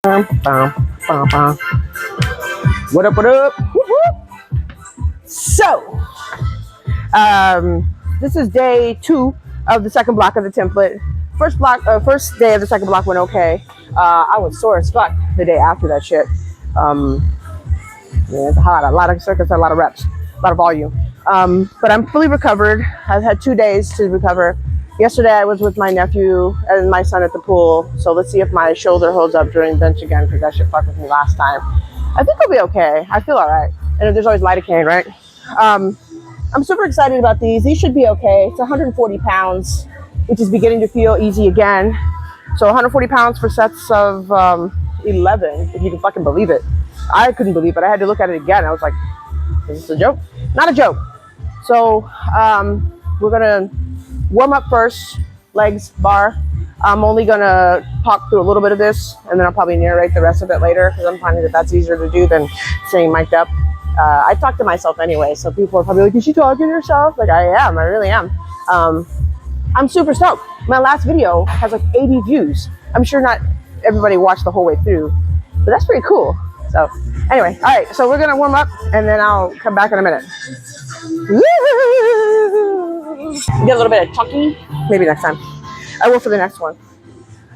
What up, what up? Woo-hoo. So, this is day 2 of the second block of the template. First day of the second block went okay. I was sore as fuck the day after that shit. Yeah, it's hot. A lot of circuits, a lot of reps, a lot of volume. But I'm fully recovered. I've had 2 days to recover. Yesterday I was with my nephew and my son at the pool. So let's see if my shoulder holds up during bench again, because that shit fucked with me last time. I think I'll be okay. I feel all right. And there's always lidocaine, right? I'm super excited about these. These should be okay. It's 140 pounds, which is beginning to feel easy again. So 140 pounds for sets of 11, if you can fucking believe it. I couldn't believe it. I had to look at it again. I was like, is this a joke? Not a joke. So we're gonna warm up first, legs, bar. I'm only gonna talk through a little bit of this, and then I'll probably narrate the rest of it later, because I'm finding that that's easier to do than staying mic'd up. I talk to myself anyway, so people are probably like, is she talking to herself? Like, I am, I really am. I'm super stoked. My last video has like 80 views. I'm sure not everybody watched the whole way through, but that's pretty cool. So anyway, all right, so we're gonna warm up, and then I'll come back in a minute. Get a little bit of talking, maybe next time. I will for the next one.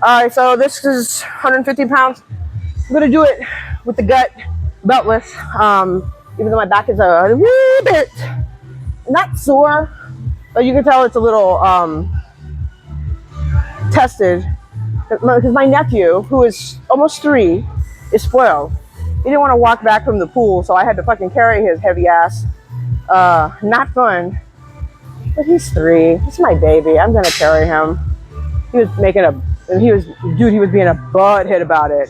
All right, so this is 150 pounds. I'm gonna do it with the gut, beltless. Even though my back is a wee bit not sore, but you can tell it's a little tested. Because my nephew, who is almost 3, is spoiled. He didn't want to walk back from the pool, so I had to fucking carry his heavy ass. Not fun. But he's 3. He's my baby. I'm gonna carry him. He was being a butthead about it.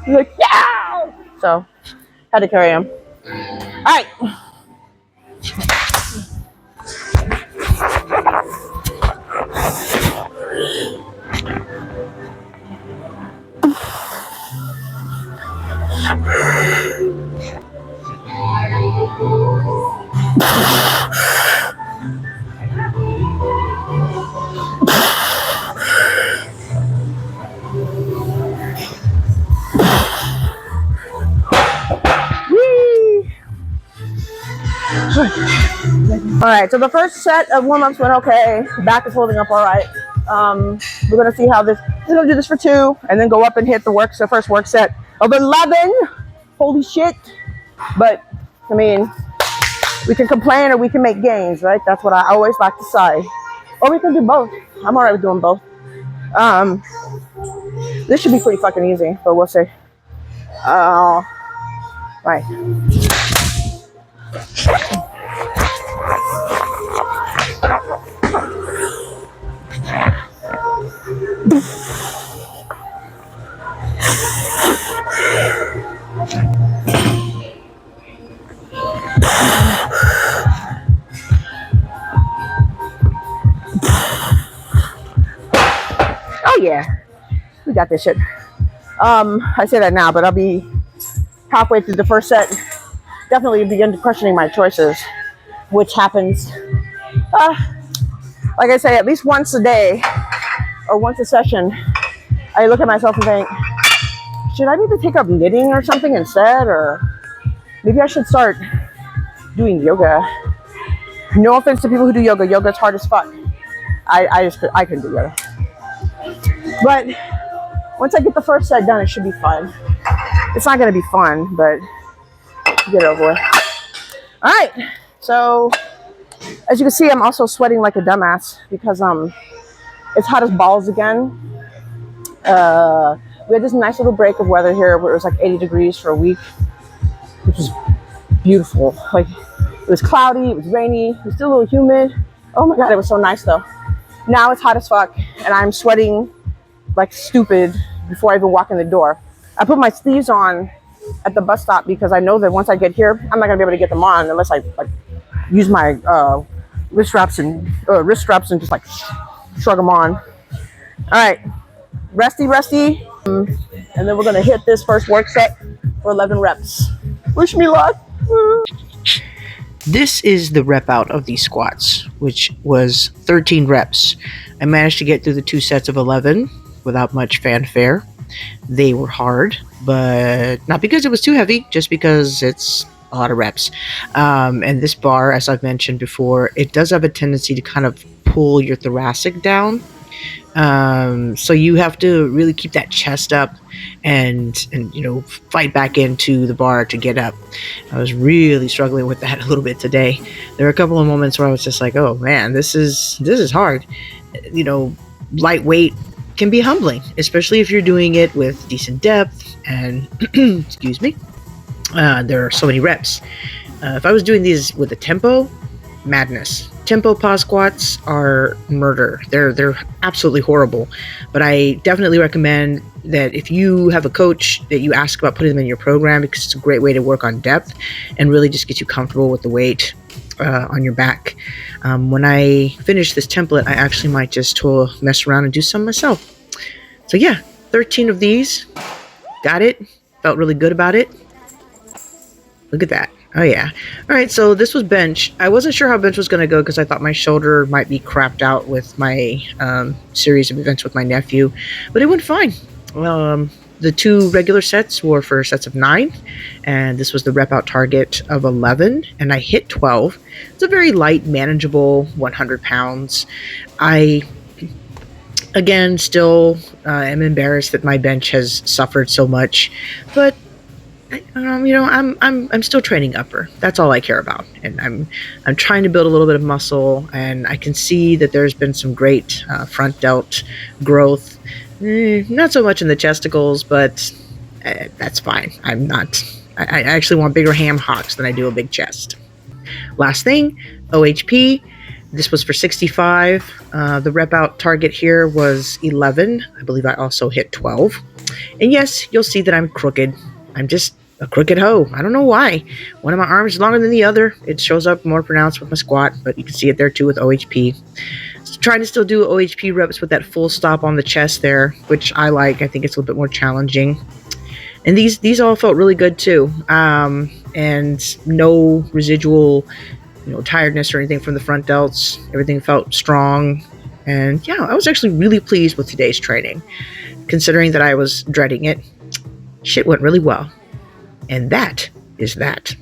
He was like, yeah! So, had to carry him. All right. All right, so the first set of warm-ups went okay. Back is holding up all right. We're gonna see how we're gonna do this for 2, and then go up and hit the first work set of 11. Holy shit! But I mean, we can complain or we can make gains, right? That's what I always like to say. Or we can do both. I'm all right with doing both. This should be pretty fucking easy, but we'll see. Right. Oh yeah, we got this shit. I say that now, but I'll be halfway through the first set. Definitely begin questioning my choices, which happens, like I say, at least once a day or once a session. I look at myself and think, should I maybe take up knitting or something instead, or maybe I should start doing yoga. No offense to people who do yoga. Yoga's hard as fuck. I couldn't do yoga. But once I get the first set done, it should be fun. It's not going to be fun, but get it over with. All right. So as you can see, I'm also sweating like a dumbass because it's hot as balls again. We had this nice little break of weather here where it was like 80 degrees for a week, which was beautiful. Like, it was cloudy, it was rainy, it was still a little humid. Oh my God, it was so nice though. Now it's hot as fuck and I'm sweating like stupid before I even walk in the door. I put my sleeves on at the bus stop because I know that once I get here, I'm not gonna be able to get them on unless I like use my wrist straps and just like shrug them on. All right, resty. And then we're gonna hit this first work set for 11 reps. Wish me luck. This is the rep out of these squats, which was 13 reps. I managed to get through the 2 sets of 11 without much fanfare. They were hard, but not because it was too heavy, just because it's a lot of reps. And this bar, as I've mentioned before, it does have a tendency to kind of pull your thoracic down. So you have to really keep that chest up and fight back into the bar to get up. I was really struggling with that a little bit today. There were a couple of moments where I was just like, oh man, this is hard. Lightweight can be humbling, especially if you're doing it with decent depth and excuse me, there are so many reps. If I was doing these with a tempo, madness. Tempo pause squats are murder. They're absolutely horrible. But I definitely recommend that if you have a coach, that you ask about putting them in your program, because it's a great way to work on depth and really just get you comfortable with the weight on your back. When I finish this template, I actually might just mess around and do some myself. So yeah, 13 of these. Got it. Felt really good about it. Look at that. Oh yeah. All right, so this was bench. I wasn't sure how bench was going to go because I thought my shoulder might be crapped out with my series of events with my nephew, but it went fine. The 2 regular sets were for sets of 9, and this was the rep out target of 11, and I hit 12. It's a very light, manageable 100 pounds. I, again, still am embarrassed that my bench has suffered so much, but I'm still training upper. That's all I care about, and I'm trying to build a little bit of muscle, and I can see that there's been some great front delt growth. Not so much in the chesticles, but that's fine. I actually want bigger ham hocks than I do a big chest. Last thing, OHP. This was for 65. The rep out target here was 11. I believe I also hit 12. And yes, you'll see that I'm crooked. I'm just a crooked hoe. I don't know why. One of my arms is longer than the other. It shows up more pronounced with my squat, but you can see it there too with OHP. So trying to still do OHP reps with that full stop on the chest there, which I like. I think it's a little bit more challenging. And these all felt really good too. And no residual, tiredness or anything from the front delts. Everything felt strong. And yeah, I was actually really pleased with today's training. Considering that I was dreading it, shit went really well. And that is that.